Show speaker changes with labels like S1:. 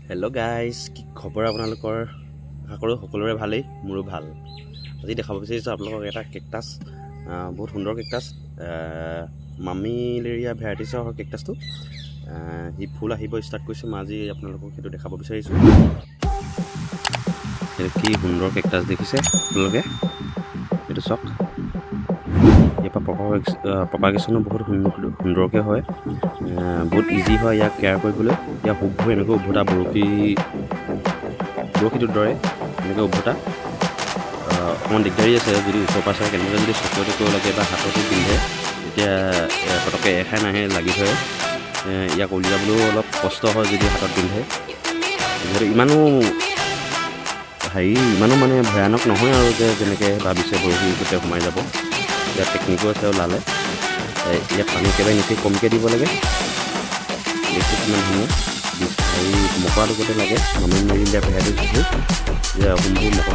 S1: Hello' guys, কি খবৰ আপোনালোকৰ? আশা কৰোঁ সকলোৰে ভালেই, মোৰো ভাল। আজি দেখাব বিচাৰিছোঁ আপোনালোকক এটা কেকটাছ, বহুত সুন্দৰ কেকটাছ, মামিলেৰিয়া ভেৰাইটিছৰ কেকটাছটো। সি ফুল আহিব ষ্টাৰ্ট কৰিছে, মই আজি আপোনালোকক সেইটো দেখাব বিচাৰিছোঁ। সেইটো কি সুন্দৰ কেকটাছ দেখিছে আপোনালোকে, এইটো চাওক। ইয়াৰ পৰা প্ৰপাগেশ্যনো বহুত সুন্দৰকৈ হয়, বহুত ইজি হয় ইয়াক কেয়াৰ কৰিবলৈ। ইয়াৰ হুকবোৰ এনেকৈ উভতা বৰশীটোৰ দৰে এনেকৈ উভতা। অকণমান দিগদাৰী আছে যদি ওচৰৰ পৰা চাই, কেনেকৈ যদি চকুৱতে কৰিব লাগে বা হাততো পিন্ধে তেতিয়া পটককৈ এখাই নাহে, লাগি ধৰে। ইয়াক উলিয়াবলৈও অলপ কষ্ট হয় যদি হাতত পিন্ধে। যিহেতু ইমানো মানে ভয়ানক নহয় আৰু যেনেকৈ ভাবিছে বৰশী গোটেই সোমাই যাব। ইয়াত টেকনিকো আছে ওলালে। ইয়াত পানী একেবাৰে নিচেই কমকৈ দিব লাগে। দেখি কিমান ধুনীয়া মকৰাটো গোটেই লাগে, মামি মেলি দিয়া ভেৰাইটিছ যে